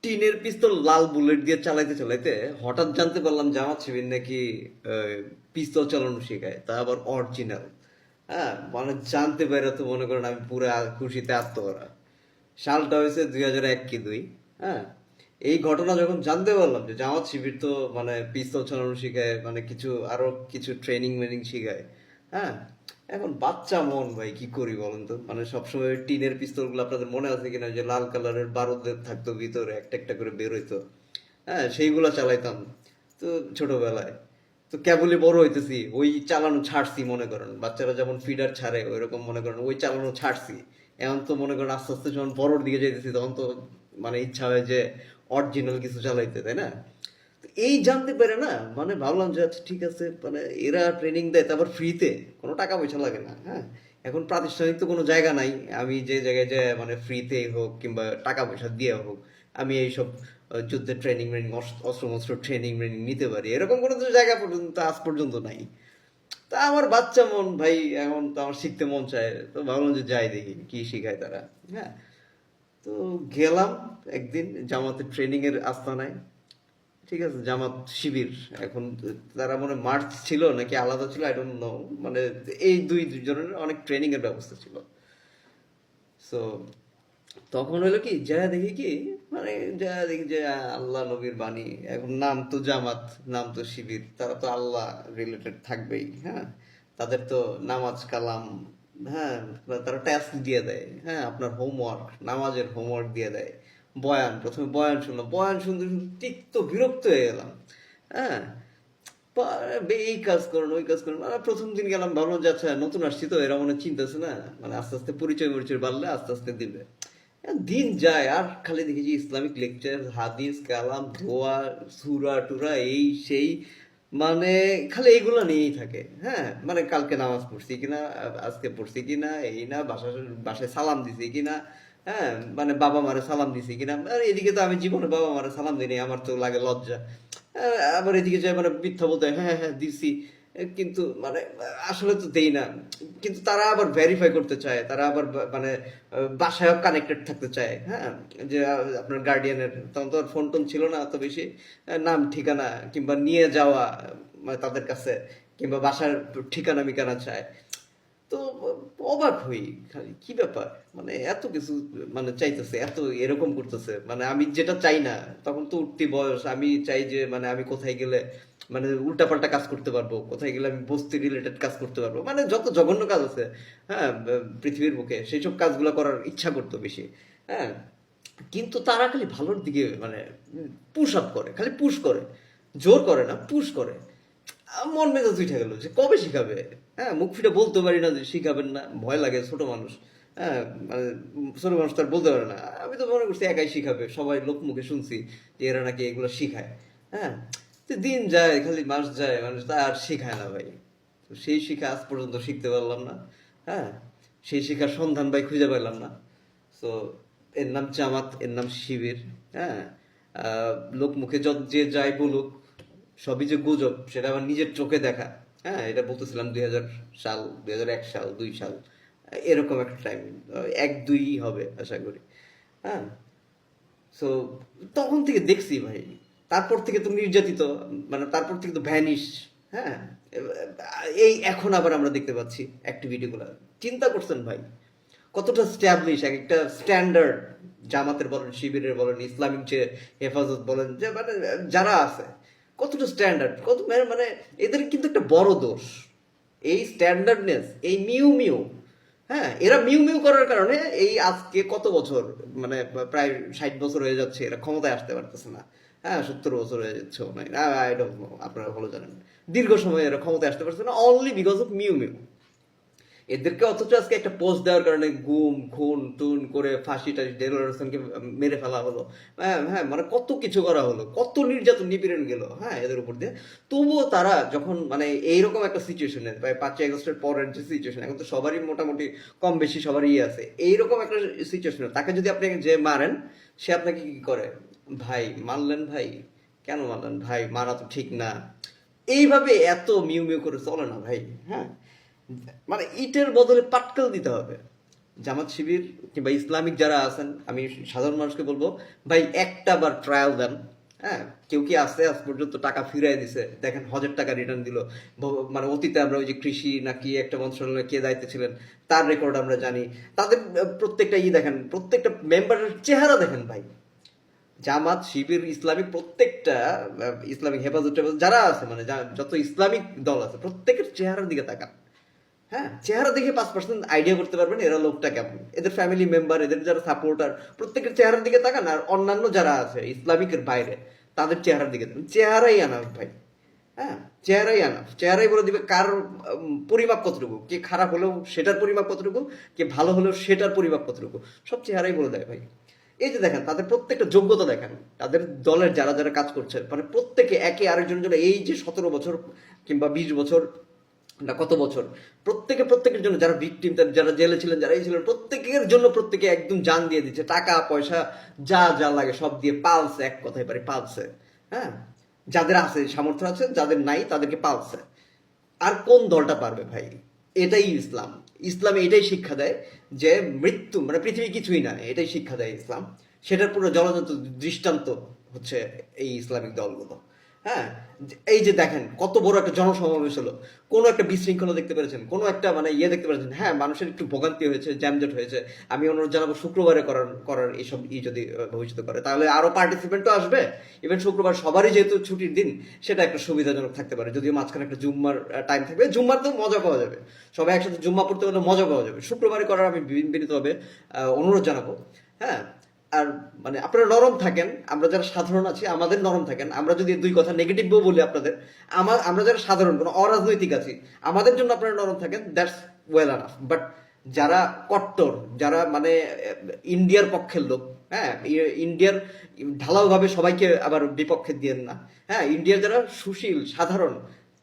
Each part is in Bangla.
টিনের পিস্তল লাল বুলেট দিয়ে চালাইতে চালাইতে হঠাৎ জানতে পারলাম জামাত শিবির নাকি পিস্তল চালানো শেখায়, তা আবার অরিজিনাল। হ্যাঁ, মানে জানতে পারে তো মনে করেন আমি পুরো খুশিতে আত্মহারা। সালটা হয়েছে 2001 কি 2002। হ্যাঁ, এই ঘটনা যখন জানতে পারলাম যে জামাত শিবির তো মানে পিস্তল চালানো শিখায়, মানে কিছু আরো কিছু ট্রেনিং মেনিং শিখায়। হ্যাঁ, এখন বাচ্চা মন ভাই কি করি বলেন তো, মানে সবসময় টিনের পিস্তল গুলো আপনাদের মনে আছে কিনা, যে লাল কালারের বারুদ থাকতো ভিতরে, একটা একটা করে বের হইতো। হ্যাঁ, সেইগুলা চালাইতাম তো ছোটবেলায়। তো কেবলই বড় হইতেছি, ওই চালানো ছাড়ছি, মনে করেন বাচ্চারা যেমন ফিডার ছাড়ে ওইরকম মনে করেন ওই চালানো ছাড়ছি। এখন তো মনে করেন আস্তে আস্তে যখন বড়র দিকে যাইতেছি তখন তো মানে ইচ্ছা হয় যে অরিজিনাল কিছু চালাইতে, তাই না? তো এই জানতে পারে না, মানে ভাবলাম যে আচ্ছা ঠিক আছে, মানে এরা ট্রেনিং দেয় তারপর ফ্রিতে, কোনো টাকা পয়সা লাগে না। হ্যাঁ, এখন প্রাতিষ্ঠানিক তো কোনো জায়গা নাই, আমি যে জায়গায় যে মানে ফ্রিতেই হোক কিংবা টাকা পয়সা দিয়ে হোক আমি এইসব যুদ্ধের ট্রেনিং ট্রেনিং অস্ত্র মস্ত্র ট্রেনিং ট্রেনিং নিতে পারি, এরকম কোনো তো জায়গা পর্যন্ত আজ পর্যন্ত নাই। তা আমার বাচ্চা মন ভাই, এখন তো আমার শিখতে মন চায়, তো ভাবলাম যে যাই দেখি কি শিখায় তারা। হ্যাঁ, তো গেলাম একদিন জামাতের ট্রেনিং এর আস্তানায়। ঠিক আছে, জামাত শিবির। এখন তারা মনে মার্চ ছিল নাকি আলাদা ছিল, আই ডোন্ট নো। মানে এই দুজনের অনেক ট্রেনিং এর ব্যবস্থা ছিল। সো তখন হলো কি, যা দেখি কি, মানে যা দেখি যে আল্লাহ নবীর বাণী। এখন নাম তো জামাত, নাম তো শিবির, তারা তো আল্লাহ রিলেটেড থাকবেই। হ্যাঁ, তাদের তো নামাজ কালাম। হ্যাঁ, তারা টাস্ক দিয়ে দেয়। হ্যাঁ, আপনার হোমওয়ার্ক, নামাজের হোমওয়ার্ক দিয়ে দেয়। বয়ান, প্রথমে বয়ান শুনলাম, বয়ান শুনতে শুনতে তিক্ত বিরক্ত হয়ে গেলাম। হ্যাঁ, এই কাজ করুন ওই কাজ করুন, মানে প্রথম দিন গেলাম ভাবলাম যে আচ্ছা নতুন আসছি তো এরা মনে হয় চিন্তাছে না, মানে আস্তে আস্তে পরিচয় মরিচয় বাড়লে আস্তে আস্তে দিবে। দিন যায় আর খালি দেখি যে ইসলামিক লেকচার, হাদিস কালাম, দোয়া, সুরা টুরা, এই সেই, মানে খালি এইগুলো নিয়েই থাকে। হ্যাঁ, মানে কালকে নামাজ পড়ছি কিনা, আজকে পড়ছি কিনা, এই না বাসায় বাসায় সালাম দিছি কিনা। হ্যাঁ, মানে বাবা মারে সালাম দিছি কিনা। আর এদিকে তো আমি জীবনে বাবা মারে সালাম দিইনি, আমার তো লাগে লজ্জা। আবার এদিকে যায় মানে মিথ্যা বলতে হয়, হ্যাঁ হ্যাঁ দিছি। কিন্তু মানে আসলে তো দেই না। কিন্তু তারা আবার ভেরিফাই করতে চায়, তারা আবার মানে বাসায় কানেক্টেড থাকতে চায়। হ্যাঁ, যে আপনার গার্ডিয়ানের তখন তো আর ফোন টোন ছিল না অত বেশি। নাম ঠিকানা কিংবা নিয়ে যাওয়া মানে তাদের কাছে, কিংবা বাসার ঠিকানা মিকানা চায়। তো অবাক হই, খালি কি ব্যাপার, মানে এত কিছু মানে চাইতেছে, এত এরকম করতেছে, মানে আমি যেটা চাই না। তখন তো উঠতি বয়স, আমি চাই যে মানে আমি কোথায় গেলে মানে উল্টাপাল্টা কাজ করতে পারবো, কোথায় গেলে আমি বস্তি রিলেটেড কাজ করতে পারবো, মানে যত জঘন্য কাজ আছে। হ্যাঁ, পৃথিবীর বুকে সেই সব কাজগুলো করার ইচ্ছা করতো বেশি। হ্যাঁ, কিন্তু তারা খালি ভালোর দিকে মানে পুশ আপ করে, খালি পুশ করে, জোর করে না, পুশ করে। মন মেজাজ উঠে গেল যে কবে শিখাবে। হ্যাঁ, মুখ ফিটে বলতে পারি না যে শিখাবেন না, ভয় লাগে, ছোট মানুষ। হ্যাঁ, মানে ছোট মানুষ তো আর বলতে পারে না। আমি তো মনে করছি একাই শিখাবে, সবাই লোক মুখে শুনছি যে এরা নাকি এগুলো শিখায়। হ্যাঁ, তো দিন যায়, খালি মাস যায়, মানুষ তা আর শিখায় না ভাই। তো সেই শিখা আজ পর্যন্ত শিখতে পারলাম না। হ্যাঁ, সেই শিখার সন্ধান ভাই খুঁজে পেলাম না। তো এর নাম জামাত, এর নাম শিবির। হ্যাঁ, লোক মুখে যে যাই বলুক, সবই যে গুজব সেটা আমার নিজের চোখে দেখা। হ্যাঁ, এটা বলতেছিলাম 2000 সাল, 2001 সাল, 2 সাল, এরকম একটা টাইম, 1-2 হবে আশা করি। হ্যাঁ, সো তখন থেকে দেখছি ভাই, তারপর থেকে তো নির্যাতিত, মানে তারপর থেকে তো ভ্যানিশ। হ্যাঁ, এই এখন আবার আমরা দেখতে পাচ্ছি অ্যাক্টিভিটিগুলো। চিন্তা করছেন ভাই, কতটা স্ট্যাবলিশ এক একটা স্ট্যান্ডার্ড। জামাতের বলেন, শিবিরের বলেন, ইসলামিক যে হেফাজত বলেন, যে মানে যারা আছে, কতটা স্ট্যান্ডার্ড, কত মানে মানে এদের কিন্তু একটা বড় দোষ এই স্ট্যান্ডার্ডনেস, এই মিউ মিউ। হ্যাঁ, এরা মিউ মিউ করার কারণে এই আজকে কত বছর, মানে প্রায় 60 বছর হয়ে যাচ্ছে এরা ক্ষমতায় আসতে পারতেছে না। হ্যাঁ, 70 বছর হয়ে যাচ্ছে মনে হয়, আই ডোন্ট নো, আপনারা ভালো জানেন। দীর্ঘ সময় এরা ক্ষমতায় আসতে পারছে না only because of mu mu. এদেরকে অথচ আজকে একটা পোস্ট দেওয়ার কারণে গুম খুন টুন করে ফাঁসি টাসি, ডেলার হোসেনকে মেরে ফেলা হলো। হ্যাঁ হ্যাঁ, মানে কত কিছু করা হলো, কত নির্যাতন নিপীড়ন গেল, হ্যাঁ, এদের উপর দিয়ে। তবুও তারা যখন মানে এইরকম একটা সিচুয়েশনে, প্রায় 5ই আগস্টের পরের যে সিচুয়েশন, এখন তো সবারই মোটামুটি কম বেশি সবারই আছে, এইরকম একটা সিচুয়েশনে তাকে যদি আপনি যে মারেন, সে আপনাকে কি করে, ভাই মারলেন ভাই, কেন মারলেন ভাই, মারা তো ঠিক না। এইভাবে এত মিউ মিউ করে চলে না ভাই। হ্যাঁ, মানে ইটের বদলে পাটকেল দিতে হবে। জামাত শিবির কিংবা ইসলামিক যারা আছেন, আমি সাধারণ মানুষকে বলবো ভাই একটা বার ট্রায়াল দেন। হ্যাঁ, কেউ কি আছে আজ পর্যন্ত টাকা ফিরাই দিছে? দেখেন, হজের টাকা রিটার্ন দিল। মানে অতীতে আমরা ওই যে কৃষি নাকি একটা মন্ত্রণালয়ে কে দায়িত্বে ছিলেন তার রেকর্ড আমরা জানি। তাদের প্রত্যেকটা দেখেন, প্রত্যেকটা মেম্বারের চেহারা দেখেন ভাই। জামাত শিবির ইসলামিক প্রত্যেকটা ইসলামিক হেফাজত টেফাজত যারা আছে, মানে যত ইসলামিক দল আছে প্রত্যেকের চেহারার দিকে তাকান। হ্যাঁ, চেহারা দেখে 5% আইডিয়া করতে পারবেন এরা লোকটা কেমন, এদের ফ্যামিলি মেম্বার, এদের যারা সাপোর্টার, প্রত্যেকের চেহারার দিকে তাকান। আর অন্যান্য যারা আছে ইসলামিকের বাইরে তাদের চেহারার দিকে তাকান। চেহারাই আনাফ ভাই। হ্যাঁ, চেহারাই আনাফ। চেহারাই বলে দিবে কার পরিমাপ কতটুকু, কে খারাপ হলেও সেটার পরিমাপ কতটুকু, কে ভালো হলেও সেটার পরিমাপ কতটুকু, সব চেহারাই বলে দেয় ভাই। এই যে দেখেন তাদের প্রত্যেকটা যোগ্যতা দেখেন, তাদের দলের যারা যারা কাজ করছে মানে প্রত্যেকে একে আরেকজনের জন্য, এই যে 17 বছর কিংবা 20 বছর না কত বছর, প্রত্যেকের জন্য, যারা ভিকটিম, যারা জেলে ছিলেন, যারা এই ছিলেন, প্রত্যেকের জন্য প্রত্যেকে একদম জান দিয়ে দিচ্ছে, টাকা পয়সা যা যা লাগে সব দিয়ে পালছে, এক কথায় পারে পালছে। হ্যাঁ, যাদের আছে সামর্থ্য আছে, যাদের নাই তাদেরকে পালছে। আর কোন দলটা পারবে ভাই? এটাই ইসলাম। ইসলাম এটাই শিক্ষা দেয় যে মৃত্যু মানে পৃথিবী কিছুই না, এটাই শিক্ষা দেয় ইসলাম। সেটার পুরো জলজন্ত দৃষ্টান্ত হচ্ছে এই ইসলামিক দলগুলো। হ্যাঁ, এই যে দেখেন কত বড় একটা জনসমাবেশ হলো, কোনো একটা বিশৃঙ্খলা দেখতে পেরেছেন, কোনো একটা মানে দেখতে পেরেছেন? হ্যাঁ, মানুষের একটু ভোগান্তি হয়েছে, জ্যামজট হয়েছে। আমি অনুরোধ জানাবো শুক্রবারে করার করার এইসব যদি ভবিষ্যতে করে তাহলে আরো পার্টিসিপেন্টও আসবে। ইভেন শুক্রবার সবারই যেহেতু ছুটির দিন, সেটা একটা সুবিধাজনক থাকতে পারে। যদিও মাঝখানে একটা জুম্মার টাইম থাকবে, জুম্মার তো মজা পাওয়া যাবে, সবাই একসাথে জুম্মা পড়তে পারলে মজা পাওয়া যাবে। শুক্রবারে করার আমি বিনীতভাবে অনুরোধ জানাবো। হ্যাঁ, আর মানে আপনারা নরম থাকেন, আমরা যারা সাধারণ আছি আমাদের নরম থাকেন। আমরা যদি দুই কথা নেগেটিভও বলি আপনাদের, আমরা যারা সাধারণ কোনো অরাজনৈতিক আছি আমাদের জন্য আপনারা নরম থাকেন, দ্যাটস ওয়েল আনাফ। বাট যারা কট্টর, যারা মানে ইন্ডিয়ার পক্ষের লোক, হ্যাঁ, ইন্ডিয়ার ঢালাওভাবে সবাইকে আবার বিপক্ষে দিয়েন না। হ্যাঁ, ইন্ডিয়ার যারা সুশীল সাধারণ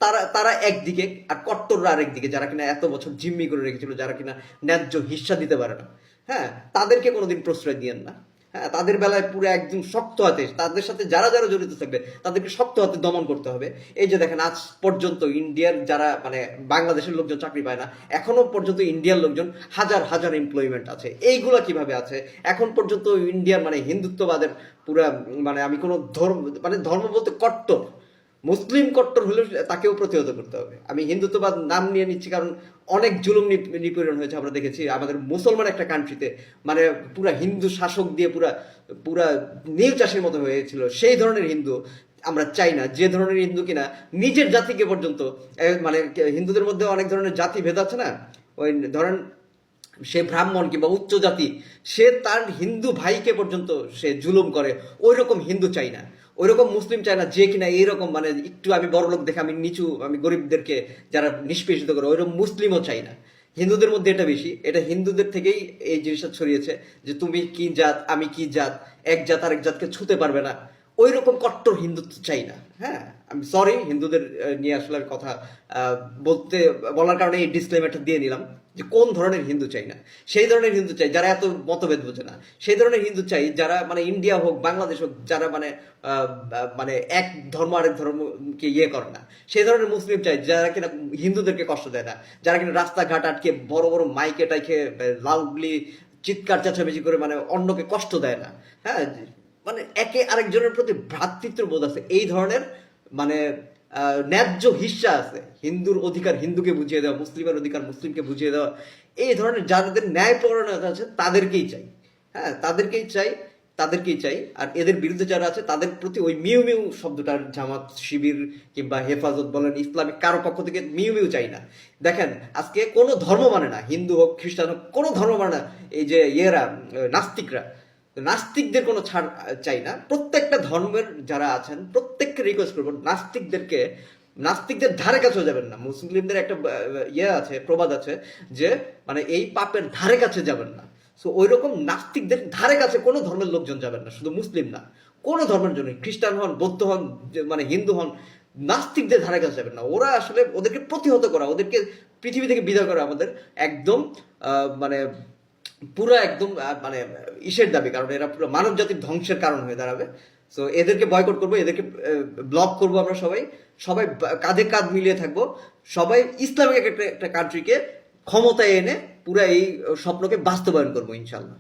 তারা তারা একদিকে, আর কট্টররা আরেকদিকে, যারা কিনা এত বছর জিম্মি করে রেখেছিল, যারা কিনা ন্যায্য হিস্সা দিতে পারে না। হ্যাঁ, তাদেরকে কোনোদিন প্রশ্রয় দিয়েন না। হ্যাঁ, তাদের বেলায় পুরো একদম শক্ত হাতে, তাদের সাথে যারা যারা জড়িত থাকবে তাদেরকে শক্ত হাতে দমন করতে হবে। এই যে দেখেন আজ পর্যন্ত ইন্ডিয়ার যারা মানে বাংলাদেশের লোকজন চাকরি পায় না, এখনো পর্যন্ত ইন্ডিয়ার লোকজন হাজার হাজার এমপ্লয়মেন্ট আছে। এইগুলা কিভাবে আছে? এখন পর্যন্ত ইন্ডিয়ার মানে হিন্দুত্ববাদের পুরা মানে আমি কোনো ধর্ম বলতে কট্টর মুসলিম কট্টর হলেও তাকেও প্রতিহত করতে হবে। আমি হিন্দুত্ববাদ নাম নিয়ে নিচ্ছি কারণ অনেক জুলুম নিপীড়ন হয়েছে, আমরা দেখেছি আমাদের মুসলমান একটা কান্ট্রিতে, মানে পুরা হিন্দু শাসক দিয়ে পুরা পুরা নীল চাষের মতো হয়েছিল। সেই ধরনের হিন্দু আমরা চাই না, যে ধরনের হিন্দু কিনা নিজের জাতিকে পর্যন্ত মানে হিন্দুদের মধ্যে অনেক ধরনের জাতি ভেদ আছে না, ওই ধরেন সে ব্রাহ্মণ কিংবা উচ্চ জাতি, সে তার হিন্দু ভাইকে পর্যন্ত সে জুলুম করে, ওই রকম হিন্দু চাই না। ওইরকম মুসলিম চায় না যে কিনা এইরকম মানে একটু আমি বড় লোক দেখে আমি নিচু, আমি গরিবদেরকে যারা নিষ্পেষিত করে, ওইরকম মুসলিমও চাই না। হিন্দুদের মধ্যে এটা বেশি, এটা হিন্দুদের থেকেই এই জিনিসটা ছড়িয়েছে যে তুমি কি জাত আমি কি জাত, এক জাত আরেক জাতকে ছুতে পারবে না। ওই রকম কট্টর হিন্দুত্ব চাই না। হ্যাঁ, আমি সরি হিন্দুদের নিয়ে আসলে আমি কথা বলার কারণে এই ডিসক্লেমারটা দিয়ে নিলাম যে কোন ধরনের হিন্দু চাই না। সেই ধরনের হিন্দু চাই যারা এত মতভেদ বোঝে না। সেই ধরনের হিন্দু চাই যারা মানে ইন্ডিয়া হোক বাংলাদেশ হোক, যারা মানে মানে এক ধর্ম আরেক ধর্মকে করে না। সেই ধরনের মুসলিম চাই যারা কিনা হিন্দুদেরকে কষ্ট দেয় না, যারা কিনা রাস্তাঘাট আটকে বড় বড় মাইকে টাইকে লাউডলি চিৎকার চেঁচামেচি করে মানে অন্যকে কষ্ট দেয় না। হ্যাঁ, মানে একে আরেকজনের প্রতি ভ্রাতৃত্ব বোধ আছে, এই ধরনের মানে ন্যায্য হিস্সা আছে। হিন্দুর অধিকার হিন্দুকে বুঝিয়ে দেওয়া, মুসলিমের অধিকার মুসলিমকে বুঝিয়ে দেওয়া, এই ধরনের যাদের ন্যায়পরায়ণতা আছে তাদেরকেই চাই। হ্যাঁ, তাদেরকেই চাই। আর এদের বিরুদ্ধে যারা আছে তাদের প্রতি ওই মিউ মিউ শব্দটার, জামাত শিবির কিংবা হেফাজত বলেন ইসলামিক কারো পক্ষ থেকে মিউ মিউ চাই না। দেখেন আজকে কোনো ধর্ম মানে না, হিন্দু হোক খ্রিস্টান হোক, কোনো ধর্ম মানে না এই যে নাস্তিকদের কোনো ছাড় চাই না। প্রত্যেকটা ধর্মের যারা আছেন প্রত্যেককে রিকোয়েস্ট করবো, নাস্তিকদের ধারে কাছেও যাবেন না। মুসলিমদের একটা আছে, প্রবাদ আছে যে মানে এই পাপের ধারে কাছে যাবেন না। সো ওই রকম নাস্তিকদের ধারে কাছে কোনো ধর্মের লোকজন যাবেন না, শুধু মুসলিম না, কোনো ধর্মের জন্য, খ্রিস্টান হন, বৌদ্ধ হন, মানে হিন্দু হন, নাস্তিকদের ধারে কাছে যাবেন না। ওরা আসলে ওদেরকে প্রতিহত করা, ওদেরকে পৃথিবী থেকে বিদায় করা আমাদের একদম মানে পুরো একদম মানে ইসের দাবি, কারণ এরা পুরো মানব জাতির ধ্বংসের কারণ হয়ে দাঁড়াবে। সো এদেরকে বয়কট করবো, এদেরকে ব্লক করবো। আমরা সবাই সবাই কাঁধে কাঁধ মিলিয়ে থাকবো, সবাই ইসলামিক একটা কান্ট্রিকে ক্ষমতায় এনে পুরা এই স্বপ্নকে বাস্তবায়ন করবো ইনশাল্লাহ।